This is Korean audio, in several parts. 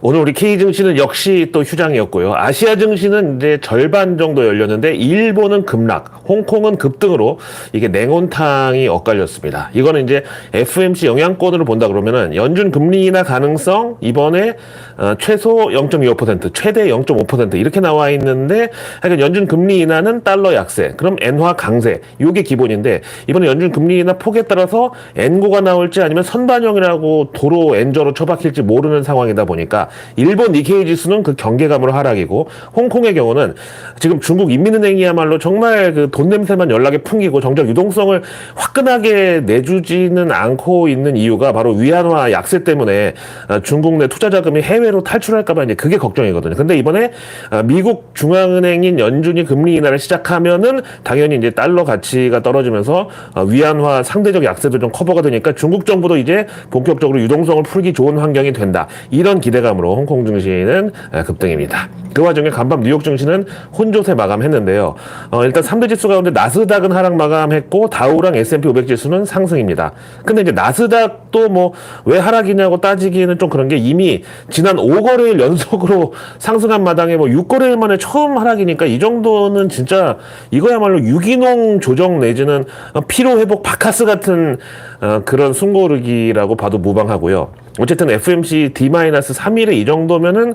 오늘 우리 K 증시는 역시 또 휴장이었고요. 아시아 증시는 이제 절반 정도 열렸는데 일본은 급락, 홍콩은 급등으로 이게 냉온탕이 엇갈렸습니다. 이거는 이제 FOMC 영향권으로 본다 그러면은 연준 금리 인하 가능성 이번에 최소 0.25%, 최대 0.5% 이렇게 나와 있는데 하여간 연준 금리 인하는 달러 약세, 그럼 엔화 강세 이게 기본인데 이번에 연준 금리 인하 폭에 따라서 엔고가 나올지 아니면 선반영이라고 도로 엔저로 처박힐지 모르는 상황이다 보니까 일본 니케이 지수는 그 경계감으로 하락이고 홍콩의 경우는 지금 중국 인민은행이야말로 정말 그 돈 냄새만 연락에 풍기고 정작 유동성을 화끈하게 내주지는 않고 있는 이유가 바로 위안화 약세 때문에 중국 내 투자 자금이 해외로 탈출할까봐 이제 그게 걱정이거든요. 근데 이번에 미국 중앙은행인 연준이 금리 인하를 시작하면은 당연히 이제 달러 가치가 떨어지면서 위안화 상대적 약세도 좀 커버가 되니까 중국 정부도 이제 본격적으로 유동성을 풀기 좋은 환경이 된다. 이런 기대감으로 홍콩 증시는 급등입니다. 그 와중에 간밤 뉴욕 증시는 혼조세 마감했는데요. 일단 3대 지수 가운데 나스닥은 하락 마감했고 다우랑 S&P 500 지수는 상승입니다. 근데 이제 나스닥도 뭐 왜 하락이냐고 따지기는 좀 그런 게 이미 지난 5거래일 연속으로 상승한 마당에 뭐 6거래일 만에 처음 하락이니까 이 정도는 진짜 이거야말로 유기농 조정 내지는 피로회복 바카스 같은 그런 숨고르기라고 봐도 무방하고요. 어쨌든 FOMC D-3일에 이 정도면은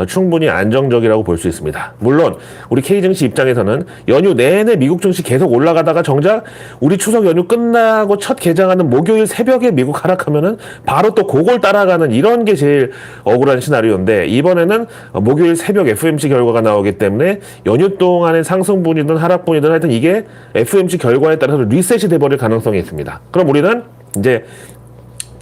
충분히 안정적이라고 볼 수 있습니다. 물론 우리 K증시 입장에서는 연휴 내내 미국 증시 계속 올라가다가 정작 우리 추석 연휴 끝나고 첫 개장하는 목요일 새벽에 미국 하락하면은 바로 또 그걸 따라가는 이런 게 제일 억울한 시나리오인데 이번에는 목요일 새벽 FOMC 결과가 나오기 때문에 연휴 동안의 상승분이든 하락분이든 하여튼 이게 FOMC 결과에 따라서 리셋이 돼버릴 가능성이 있습니다. 그럼 우리는 이제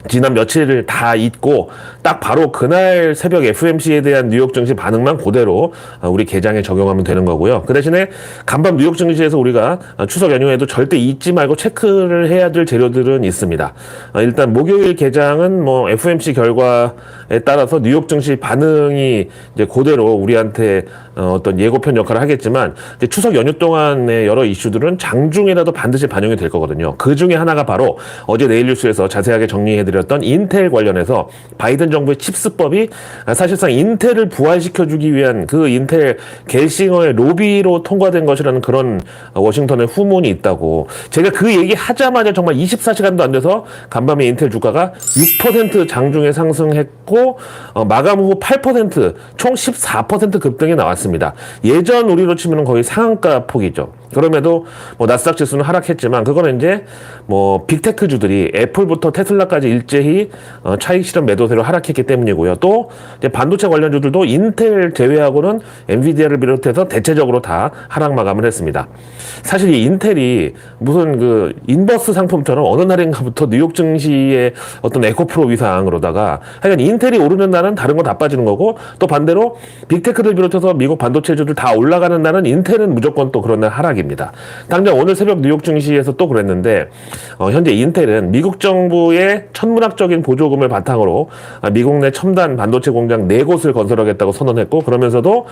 지난 며칠을 다 잊고 딱 바로 그날 새벽 FOMC에 대한 뉴욕 증시 반응만 그대로 우리 개장에 적용하면 되는 거고요. 그 대신에 간밤 뉴욕 증시에서 우리가 추석 연휴에도 절대 잊지 말고 체크를 해야 될 재료들은 있습니다. 일단 목요일 개장은 뭐 FOMC 결과에 따라서 뉴욕 증시 반응이 이제 그대로 우리한테 어떤 예고편 역할을 하겠지만 이제 추석 연휴 동안의 여러 이슈들은 장중에라도 반드시 반영이 될 거거든요. 그 중에 하나가 바로 어제 내일 뉴스에서 자세하게 정리해드렸던 인텔 관련해서 바이든 정부의 칩스법이 사실상 인텔을 부활시켜주기 위한 그 인텔 겔싱어의 로비로 통과된 것이라는 그런 워싱턴의 후문이 있다고. 제가 그 얘기 하자마자 정말 24시간도 안 돼서 간밤에 인텔 주가가 6% 장중에 상승했고 마감 후 8% 총 14% 급등이 나왔습니다. 예전 우리로 치면 거의 상한가 폭이죠. 그럼에도 뭐 나스닥 지수는 하락했지만 그거는 이제 뭐 빅테크주들이 애플부터 테슬라까지 일제히 차익 실현 매도세로 하락했기 때문이고요. 또 이제 반도체 관련주들도 인텔 제외하고는 엔비디아를 비롯해서 대체적으로 다 하락 마감을 했습니다. 사실 이 인텔이 무슨 그 인버스 상품처럼 어느 날인가부터 뉴욕 증시의 어떤 에코프로 위상으로다가 하여간 인텔이 오르는 날은 다른 거 다 빠지는 거고 또 반대로 빅테크를 비롯해서 미국 반도체주들 다 올라가는 날은 인텔은 무조건 또 그런 날 하락입니다. 당장 오늘 새벽 뉴욕 증시에서 또 그랬는데 현재 인텔은 미국 정부의 천문학적인 보조금을 바탕으로 미국 내 첨단 반도체 공장 4곳을 건설하겠다고 선언했고 그러면서도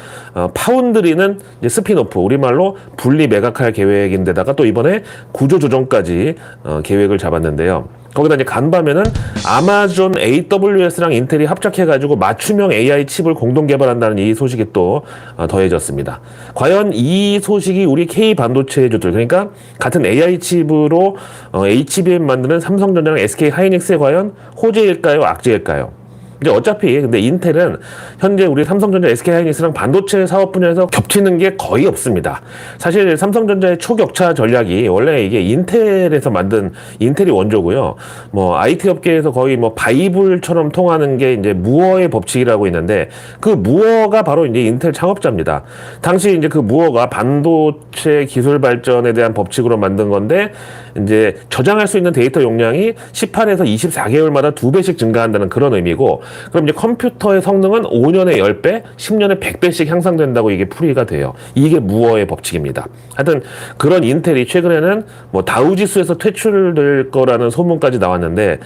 파운드리는 이제 스피노프 우리말로 분리 매각할 계획인데다가 또 이번에 구조 조정까지 계획을 잡았는데요. 거기다 이제 간밤에는 아마존 AWS랑 인텔이 합작해가지고 맞춤형 AI 칩을 공동 개발한다는 이 소식이 또 더해졌습니다. 과연 이 소식이 우리 K 반도체주들 그러니까 같은 AI 칩으로 HBM 만드는 삼성전자랑 SK 하이닉스에 과연 호재일까요, 악재일까요? 이제 어차피 근데 인텔은 현재 우리 삼성전자, SK하이닉스랑 반도체 사업 분야에서 겹치는 게 거의 없습니다. 사실 삼성전자의 초격차 전략이 원래 이게 인텔에서 만든 인텔이 원조고요. 뭐 IT 업계에서 거의 뭐 바이블처럼 통하는 게 이제 무어의 법칙이라고 있는데 그 무어가 바로 이제 인텔 창업자입니다. 당시 이제 그 무어가 반도체 기술 발전에 대한 법칙으로 만든 건데 이제 저장할 수 있는 데이터 용량이 18에서 24개월마다 2배씩 증가한다는 그런 의미고 그럼 이제 컴퓨터의 성능은 5년에 10배, 10년에 100배씩 향상된다고 이게 풀이가 돼요. 이게 무어의 법칙입니다. 하여튼 그런 인텔이 최근에는 뭐 다우지수에서 퇴출될 거라는 소문까지 나왔는데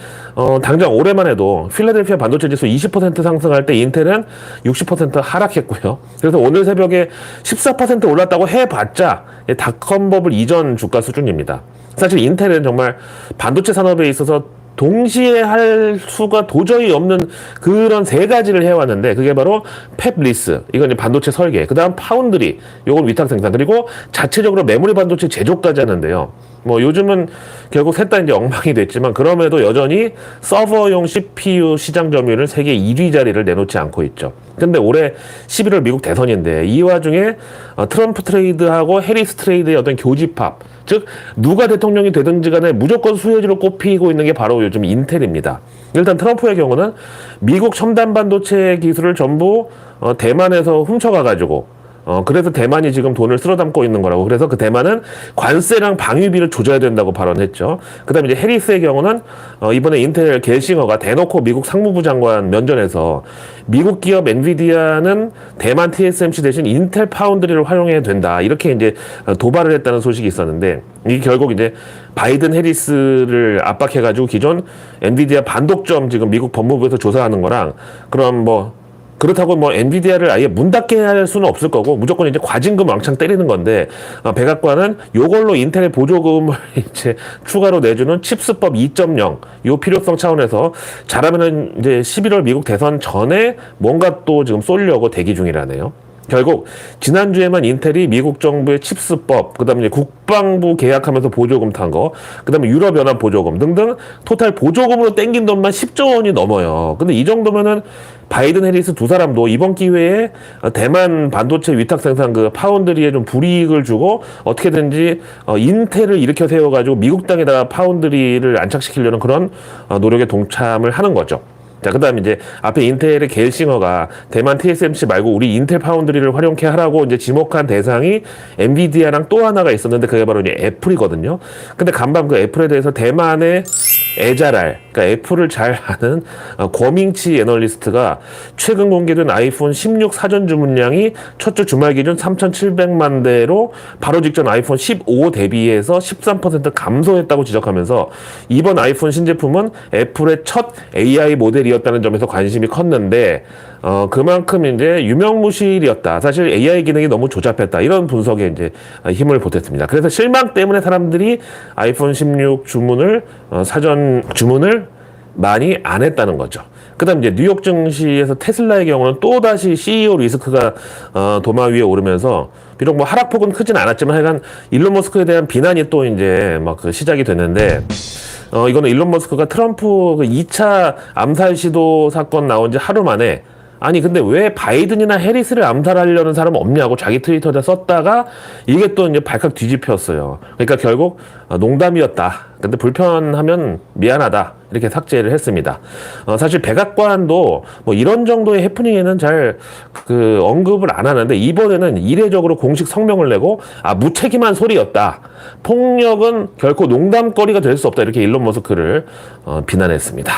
당장 올해만 해도 필라델피아 반도체 지수 20% 상승할 때 인텔은 60% 하락했고요. 그래서 오늘 새벽에 14% 올랐다고 해봤자 닷컴 버블 이전 주가 수준입니다. 사실 인텔은 정말 반도체 산업에 있어서 동시에 할 수가 도저히 없는 그런 세 가지를 해왔는데, 그게 바로 팹 리스, 이건 이제 반도체 설계, 그 다음 파운드리, 요건 위탁 생산, 그리고 자체적으로 메모리 반도체 제조까지 하는데요. 뭐 요즘은 결국 셋 다 이제 엉망이 됐지만, 그럼에도 여전히 서버용 CPU 시장 점유율은 세계 1위 자리를 내놓지 않고 있죠. 근데 올해 11월 미국 대선인데, 이 와중에 트럼프 트레이드하고 해리스 트레이드의 어떤 교집합, 즉 누가 대통령이 되든지 간에 무조건 수혜주로 꼽히고 있는 게 바로 요즘 인텔입니다. 일단 트럼프의 경우는 미국 첨단 반도체 기술을 전부 대만에서 훔쳐가가지고, 그래서 대만이 지금 돈을 쓸어 담고 있는 거라고. 그래서 그 대만은 관세랑 방위비를 조져야 된다고 발언했죠. 그 다음에 이제 해리스의 경우는, 이번에 인텔 겔싱어가 대놓고 미국 상무부 장관 면전에서 미국 기업 엔비디아는 대만 TSMC 대신 인텔 파운드리를 활용해야 된다, 이렇게 이제 도발을 했다는 소식이 있었는데, 이게 결국 이제 바이든 해리스를 압박해가지고 기존 엔비디아 반독점 지금 미국 법무부에서 조사하는 거랑, 그럼 그렇다고 엔비디아를 아예 문 닫게 할 수는 없을 거고, 무조건 이제 과징금 왕창 때리는 건데, 백악관은 요걸로 인텔의 보조금을 이제 추가로 내주는 칩스법 2.0, 요 필요성 차원에서 잘하면은 이제 11월 미국 대선 전에 뭔가 또 지금 쏠려고 대기 중이라네요. 결국 지난주에만 인텔이 미국 정부의 칩스법, 그 다음에 국방부 계약하면서 보조금 탄 거, 그 다음에 유럽연합 보조금 등등 토탈 보조금으로 땡긴 돈만 10조 원이 넘어요. 근데 이 정도면은 바이든 해리스 두 사람도 이번 기회에 대만 반도체 위탁 생산 그 파운드리에 좀 불이익을 주고 어떻게든지 인텔을 일으켜 세워가지고 미국 땅에다가 파운드리를 안착시키려는 그런 노력에 동참을 하는 거죠. 자, 그 다음에 이제 앞에 인텔의 겔싱어가 대만 TSMC 말고 우리 인텔 파운드리를 활용케 하라고 이제 지목한 대상이 엔비디아랑 또 하나가 있었는데, 그게 바로 이제 애플이거든요. 근데 간밤 그 애플에 대해서 대만의 에자랄, 그러니까 애플을 잘 아는 고밍치 애널리스트가 최근 공개된 아이폰 16 사전 주문량이 첫 주 주말 기준 3,700만 대로 바로 직전 아이폰 15 대비해서 13% 감소했다고 지적하면서, 이번 아이폰 신제품은 애플의 첫 AI 모델이었다는 점에서 관심이 컸는데, 그만큼 이제 유명무실이었다. 사실 AI 기능이 너무 조잡했다. 이런 분석에 이제 힘을 보탰습니다. 그래서 실망 때문에 사람들이 아이폰 16 주문을, 사전 주문을 많이 안 했다는 거죠. 그 다음 이제 뉴욕 증시에서 테슬라의 경우는 또다시 CEO 리스크가 도마 위에 오르면서, 비록 하락폭은 크진 않았지만 하여간 일론 머스크에 대한 비난이 또 이제 그 시작이 됐는데, 이거는 일론 머스크가 트럼프 그 2차 암살 시도 사건 나온 지 하루 만에, 아니 근데 왜 바이든이나 해리스를 암살하려는 사람 없냐고 자기 트위터에 썼다가 이게 또 이제 발칵 뒤집혔어요. 그러니까 결국 농담이었다, 근데 불편하면 미안하다, 이렇게 삭제를 했습니다. 사실 백악관도 이런 정도의 해프닝에는 잘 언급을 안 하는데, 이번에는 이례적으로 공식 성명을 내고 무책임한 소리였다, 폭력은 결코 농담거리가 될 수 없다, 이렇게 일론 머스크를 비난했습니다.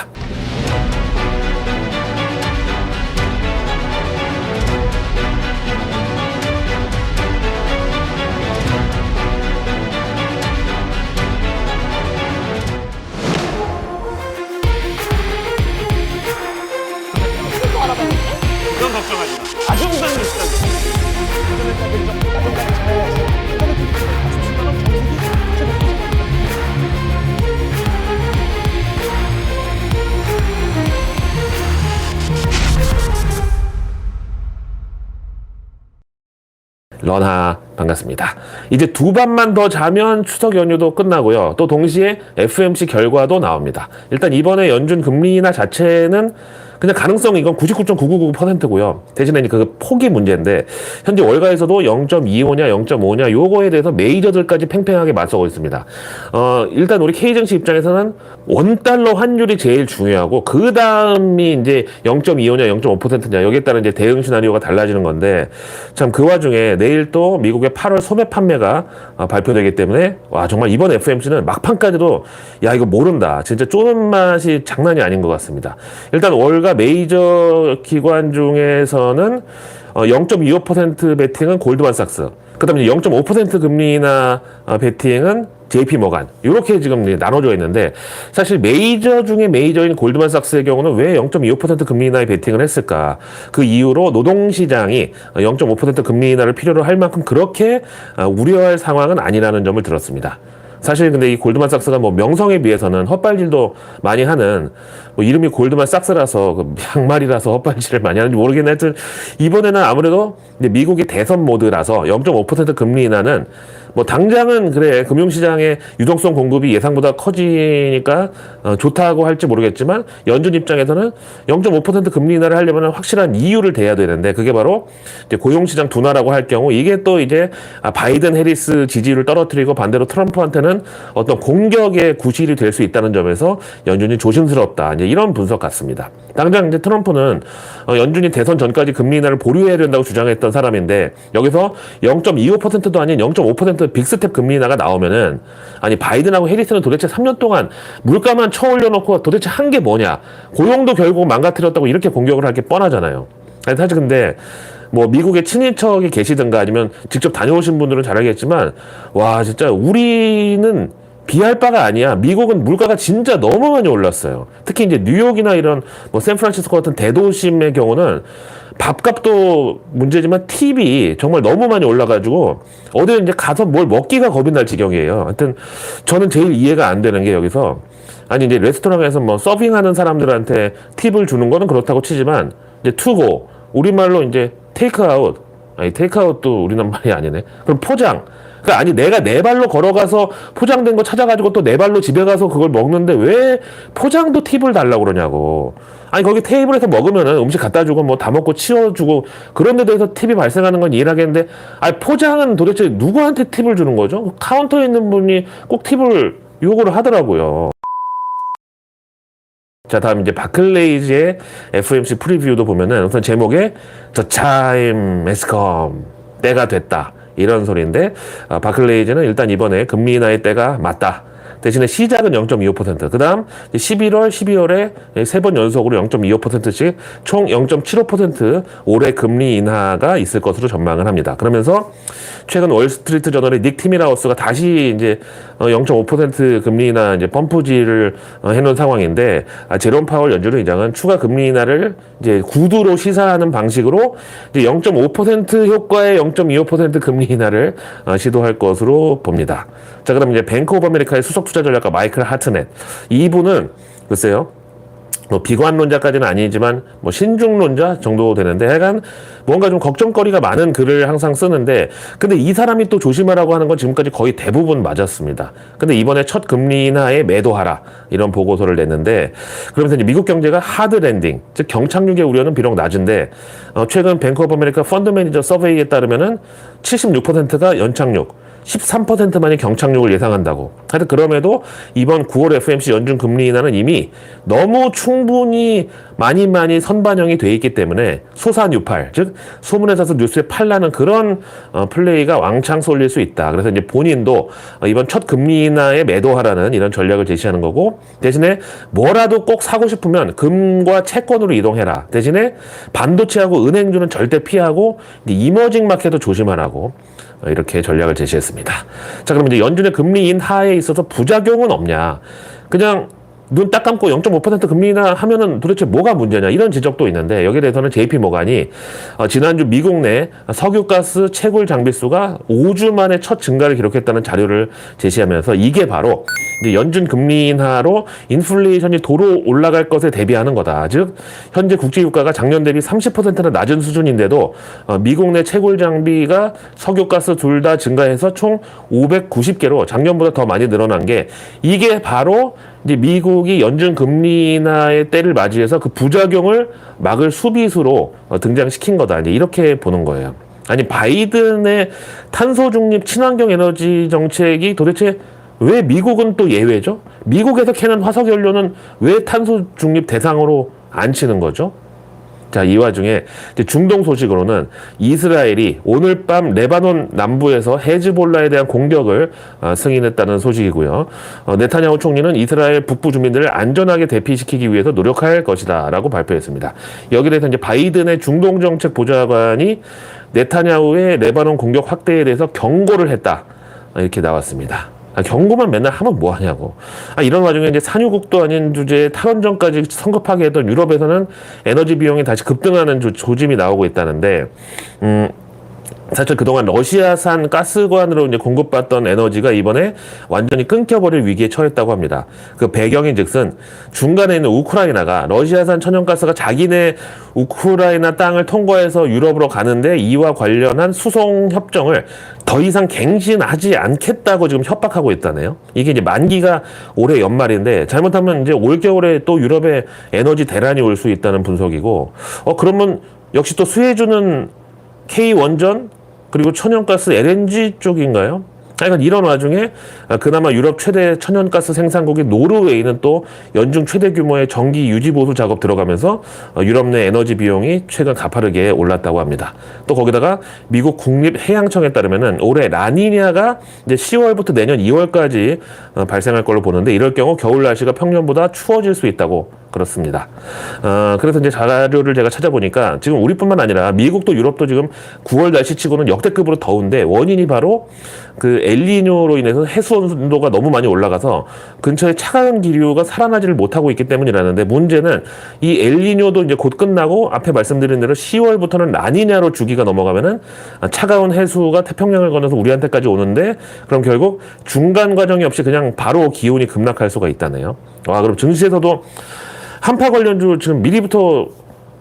그런 걱정하지 마. 아주 무상한 시간. 런하 반갑습니다. 이제 두 밤만 더 자면 추석 연휴도 끝나고요. 또 동시에 FOMC 결과도 나옵니다. 일단 이번에 연준 금리 인하 자체는 그냥 가능성이 이건 99.999%고요. 대신에 그 폭이 문제인데, 현재 월가에서도 0.25냐 0.5냐 요거에 대해서 메이저들까지 팽팽하게 맞서고 있습니다. 일단 우리 K증시 입장에서는 원달러 환율이 제일 중요하고, 그 다음이 이제 0.25냐 0.5%냐 여기에 따른 이제 대응 시나리오가 달라지는 건데, 참 그 와중에 내일 또 미국의 8월 소매 판매가 발표되기 때문에, 와 정말 이번 FOMC는 막판까지도 야 이거 모른다, 진짜 쪼는 맛이 장난이 아닌 것 같습니다. 일단 월가 메이저 기관 중에서는 0.25% 베팅은 골드만삭스, 그 다음에 0.5% 금리 인하 베팅은 JP 모간, 이렇게 지금 나눠져 있는데, 사실 메이저 중에 메이저인 골드만삭스의 경우는 왜 0.25% 금리 인하에 베팅을 했을까? 그 이유로 노동시장이 0.5% 금리 인하를 필요로 할 만큼 그렇게 우려할 상황은 아니라는 점을 들었습니다. 사실 근데 이 골드만삭스가 뭐 명성에 비해서는 헛발질도 많이 하는 뭐 이름이 골드만삭스라서 그 양말이라서 헛발질을 많이 하는지 모르겠네. 하여튼 이번에는 아무래도 이제 미국의 대선 모드라서 0.5% 금리 인하는 뭐 당장은 그래 금융시장의 유동성 공급이 예상보다 커지니까 좋다고 할지 모르겠지만 연준 입장에서는 0.5% 금리 인하를 하려면 확실한 이유를 대야 되는데 그게 바로 이제 고용시장 둔화라고 할 경우 이게 또 이제 바이든 해리스 지지율을 떨어뜨리고 반대로 트럼프한테는 어떤 공격의 구실이 될 수 있다는 점에서 연준이 조심스럽다 이제 이런 분석 같습니다. 당장 이제 트럼프는 연준이 대선 전까지 금리 인하를 보류해야 된다고 주장했던 사람인데 여기서 0.25%도 아닌 0.5% 빅스텝 금리 인하가 나오면은 아니 바이든하고 해리스는 도대체 3년 동안 물가만 쳐올려놓고 도대체 한 게 뭐냐 고용도 결국 망가뜨렸다고 이렇게 공격을 할 게 뻔하잖아요. 사실 근데 뭐 미국의 친인척이 계시든가 아니면 직접 다녀오신 분들은 잘 알겠지만 와 진짜 우리는 비할 바가 아니야. 미국은 물가가 진짜 너무 많이 올랐어요. 특히 이제 뉴욕이나 이런 뭐 샌프란시스코 같은 대도심의 경우는 밥값도 문제지만 팁이 정말 너무 많이 올라가지고 어디 이제 가서 뭘 먹기가 겁이 날 지경이에요. 하여튼 저는 제일 이해가 안 되는 게 여기서 아니 이제 레스토랑에서 뭐 서빙하는 사람들한테 팁을 주는 거는 그렇다고 치지만 이제 투고 우리말로 이제 테이크아웃 아니 테이크아웃도 우리나라 말이 아니네. 그럼 포장 그러니까 아니 내가 내 발로 걸어가서 포장된 거 찾아가지고 또 내 발로 집에 가서 그걸 먹는데 왜 포장도 팁을 달라고 그러냐고. 아니 거기 테이블에서 먹으면은 음식 갖다 주고 뭐 다 먹고 치워주고 그런 데 대해서 팁이 발생하는 건 이해를 하겠는데 아니 포장은 도대체 누구한테 팁을 주는 거죠? 카운터에 있는 분이 꼭 팁을 요구를 하더라고요. 자 다음 이제 바클레이즈의 FOMC 프리뷰도 보면은 우선 제목에 The time has come 때가 됐다 이런 소리인데 바클레이즈는 일단 이번에 금리 인하의 때가 맞다. 대신에 시작은 0.25%. 그 다음 11월, 12월에 3번 연속으로 0.25%씩 총 0.75% 올해 금리 인하가 있을 것으로 전망을 합니다. 그러면서 최근 월스트리트 저널의 닉 티밀하우스가 다시 이제 0.5% 금리 인하 이제 펌프질을 해놓은 상황인데 제롬 파월 연준 의장은 추가 금리 인하를 이제 구두로 시사하는 방식으로 이제 0.5% 효과의 0.25% 금리 인하를 시도할 것으로 봅니다. 자, 그럼 이제 뱅크 오브 아메리카의 수석 투자 전략가 마이클 하트넷. 이분은 글쎄요. 뭐 비관론자까지는 아니지만 뭐 신중론자 정도 되는데 약간 뭔가 좀 걱정거리가 많은 글을 항상 쓰는데 근데 이 사람이 또 조심하라고 하는 건 지금까지 거의 대부분 맞았습니다. 근데 이번에 첫 금리 인하에 매도하라 이런 보고서를 냈는데 그러면서 이제 미국 경제가 하드 랜딩 즉 경착륙의 우려는 비록 낮은데 최근 뱅크 오브 아메리카 펀드 매니저 서베이에 따르면은 76%가 연착륙 13%만이 경착륙을 예상한다고. 하여튼 그럼에도 이번 9월 FOMC 연준 금리 인하는 이미 너무 충분히 많이 선반영이 돼 있기 때문에 소산유팔, 즉 소문에 사서 뉴스에 팔라는 그런 플레이가 왕창 쏠릴 수 있다. 그래서 이제 본인도 이번 첫 금리 인하에 매도하라는 이런 전략을 제시하는 거고 대신에 뭐라도 꼭 사고 싶으면 금과 채권으로 이동해라. 대신에 반도체하고 은행주는 절대 피하고 이머징 마켓도 조심하라고. 이렇게 전략을 제시했습니다. 자, 그럼 이제 연준의 금리 인하에 있어서 부작용은 없냐? 그냥 눈 딱 감고 0.5% 금리 인하 하면은 도대체 뭐가 문제냐? 이런 지적도 있는데 여기에 대해서는 JP 모간이 지난주 미국 내 석유가스 채굴 장비수가 5주 만에 첫 증가를 기록했다는 자료를 제시하면서 이게 바로 이제 연준 금리 인하로 인플레이션이 도로 올라갈 것에 대비하는 거다. 즉 현재 국제 유가가 작년 대비 30%나 낮은 수준인데도 미국 내 채굴 장비가 석유가스 둘 다 증가해서 총 590개로 작년보다 더 많이 늘어난 게 이게 바로 이제 미국이 연준 금리 인하의 때를 맞이해서 그 부작용을 막을 수비수로 등장시킨 거다. 이제 이렇게 보는 거예요. 아니 바이든의 탄소 중립 친환경 에너지 정책이 도대체 왜 미국은 또 예외죠? 미국에서 캐는 화석 연료는 왜 탄소 중립 대상으로 안 치는 거죠? 자, 이 와중에 중동 소식으로는 이스라엘이 오늘 밤 레바논 남부에서 헤즈볼라에 대한 공격을 승인했다는 소식이고요. 네타냐후 총리는 이스라엘 북부 주민들을 안전하게 대피시키기 위해서 노력할 것이다 라고 발표했습니다. 여기에 대해서 이제 바이든의 중동 정책 보좌관이 네타냐후의 레바논 공격 확대에 대해서 경고를 했다. 이렇게 나왔습니다. 경고만 맨날 하면 뭐 하냐고. 이런 와중에 이제 산유국도 아닌 주제에 탈원전까지 성급하게 했던 유럽에서는 에너지 비용이 다시 급등하는 조짐이 나오고 있다는데, 사실 그동안 러시아산 가스관으로 이제 공급받던 에너지가 이번에 완전히 끊겨버릴 위기에 처했다고 합니다. 그 배경인즉슨 중간에 있는 우크라이나가 러시아산 천연가스가 자기네 우크라이나 땅을 통과해서 유럽으로 가는데 이와 관련한 수송 협정을 더 이상 갱신하지 않겠다고 지금 협박하고 있다네요. 이게 이제 만기가 올해 연말인데 잘못하면 이제 올겨울에 또 유럽에 에너지 대란이 올 수 있다는 분석이고, 그러면 역시 또 수혜주는 K 원전 그리고 천연가스 LNG 쪽인가요? 하여간 이런 와중에 그나마 유럽 최대 천연가스 생산국인 노르웨이는 또 연중 최대 규모의 정기 유지 보수 작업 들어가면서 유럽 내 에너지 비용이 최근 가파르게 올랐다고 합니다. 또 거기다가 미국 국립해양청에 따르면은 올해 라니냐가 이제 10월부터 내년 2월까지 발생할 걸로 보는데, 이럴 경우 겨울 날씨가 평년보다 추워질 수 있다고 그렇습니다. 그래서 이제 자료를 제가 찾아보니까 지금 우리뿐만 아니라 미국도 유럽도 지금 9월 날씨치고는 역대급으로 더운데, 원인이 바로 그 엘니뇨로 인해서 해수 온도가 너무 많이 올라가서 근처에 차가운 기류가 살아나지를 못하고 있기 때문이라는데, 문제는 이 엘니뇨도 이제 곧 끝나고 앞에 말씀드린 대로 10월부터는 라니냐로 주기가 넘어가면은 차가운 해수가 태평양을 건너서 우리한테까지 오는데, 그럼 결국 중간 과정이 없이 그냥 바로 기온이 급락할 수가 있다네요. 그럼 증시에서도 한파 관련주 지금 미리부터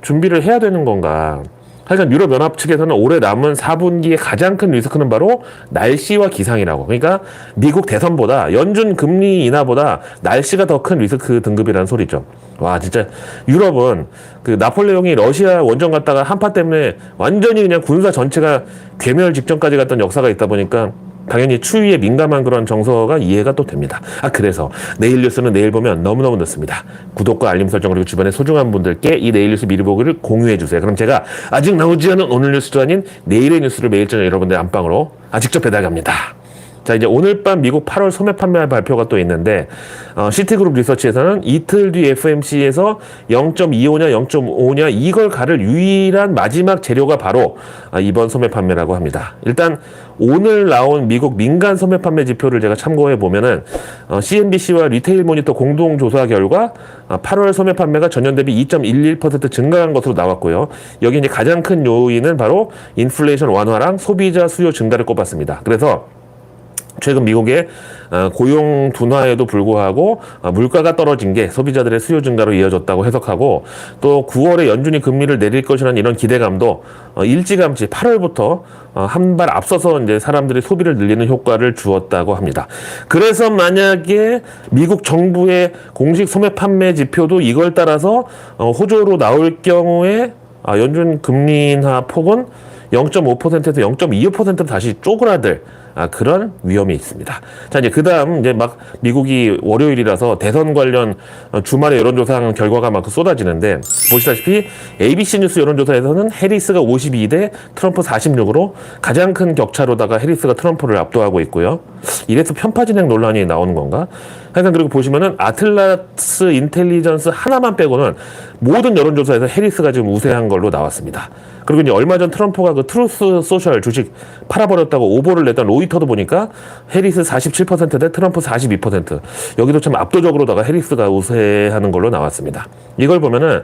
준비를 해야 되는 건가? 하여간 유럽연합 측에서는 올해 남은 4분기의 가장 큰 리스크는 바로 날씨와 기상이라고. 그러니까 미국 대선보다 연준 금리 인하보다 날씨가 더 큰 리스크 등급이라는 소리죠. 와, 진짜 유럽은 그 나폴레옹이 러시아 원정 갔다가 한파 때문에 완전히 그냥 군사 전체가 괴멸 직전까지 갔던 역사가 있다 보니까 당연히 추위에 민감한 그런 정서가 이해가 또 됩니다. 그래서 내일 뉴스는 내일 보면 너무너무 늦습니다. 구독과 알림 설정, 그리고 주변에 소중한 분들께 이 내일 뉴스 미리 보기를 공유해 주세요. 그럼 제가 아직 나오지 않은 오늘 뉴스도 아닌 내일의 뉴스를 매일 저녁 여러분들 안방으로 직접 배달갑니다. 자, 이제 오늘 밤 미국 8월 소매 판매 발표가 또 있는데, 시티그룹 리서치에서는 이틀 뒤 FMC에서 0.25냐 0.5냐 이걸 가를 유일한 마지막 재료가 바로 이번 소매 판매라고 합니다. 일단 오늘 나온 미국 민간 소매 판매 지표를 제가 참고해 보면은 CNBC와 리테일 모니터 공동 조사 결과 8월 소매 판매가 전년 대비 2.11% 증가한 것으로 나왔고요. 여기 이제 가장 큰 요인은 바로 인플레이션 완화랑 소비자 수요 증가를 꼽았습니다. 그래서 최근 미국의 고용 둔화에도 불구하고 물가가 떨어진 게 소비자들의 수요 증가로 이어졌다고 해석하고, 또 9월에 연준이 금리를 내릴 것이라는 이런 기대감도 일찌감치 8월부터 한 발 앞서서 이제 사람들이 소비를 늘리는 효과를 주었다고 합니다. 그래서 만약에 미국 정부의 공식 소매 판매 지표도 이걸 따라서 호조로 나올 경우에 연준 금리 인하 폭은 0.5%에서 0.25%로 다시 쪼그라들 그런 위험이 있습니다. 자, 이제 그 다음 이제 막 미국이 월요일이라서 대선 관련 주말에 여론조사 결과가 막 쏟아지는데, 보시다시피 ABC 뉴스 여론조사에서는 해리스가 52대 트럼프 46으로 가장 큰 격차로다가 해리스가 트럼프를 압도하고 있고요. 이래서 편파 진행 논란이 나오는 건가? 하여간 그리고 보시면은 아틀라스 인텔리전스 하나만 빼고는 모든 여론조사에서 해리스가 지금 우세한 걸로 나왔습니다. 그리고 이제 얼마 전 트럼프가 그 트루스 소셜 주식 팔아버렸다고 오보를 냈던 로이터도 보니까 해리스 47%대 트럼프 42%. 여기도 참 압도적으로다가 해리스가 우세하는 걸로 나왔습니다. 이걸 보면은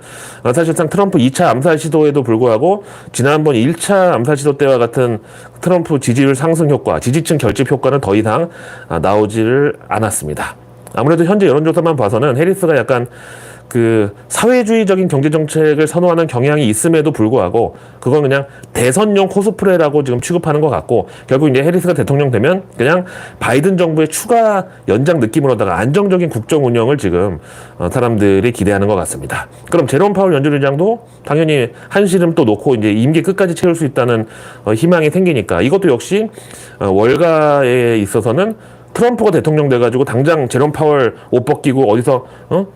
사실상 트럼프 2차 암살 시도에도 불구하고 지난번 1차 암살 시도 때와 같은 트럼프 지지율 상승 효과, 지지층 결집 효과는 더 이상 나오지를 않았습니다. 아무래도 현재 여론조사만 봐서는 해리스가 약간 그 사회주의적인 경제정책을 선호하는 경향이 있음에도 불구하고 그건 그냥 대선용 코스프레라고 지금 취급하는 것 같고, 결국 이제 해리스가 대통령 되면 그냥 바이든 정부의 추가 연장 느낌으로다가 안정적인 국정 운영을 지금 사람들이 기대하는 것 같습니다. 그럼 제롬 파월 연준의장도 당연히 한시름 또 놓고 이제 임기 끝까지 채울 수 있다는 희망이 생기니까, 이것도 역시 월가에 있어서는 트럼프가 대통령 돼가지고 당장 제롬 파월 옷 벗기고 어디서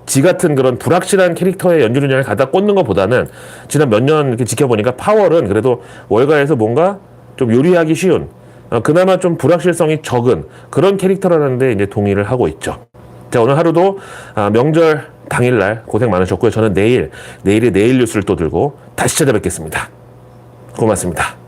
지 같은 그런 불확실한 캐릭터의 연준의장을 갖다 꽂는 것보다는 지난 몇 년 이렇게 지켜보니까 파월은 그래도 월가에서 뭔가 좀 요리하기 쉬운, 그나마 좀 불확실성이 적은 그런 캐릭터라는 데 이제 동의를 하고 있죠. 자, 오늘 하루도 명절 당일날 고생 많으셨고요. 저는 내일의 내일 뉴스를 또 들고 다시 찾아뵙겠습니다. 고맙습니다.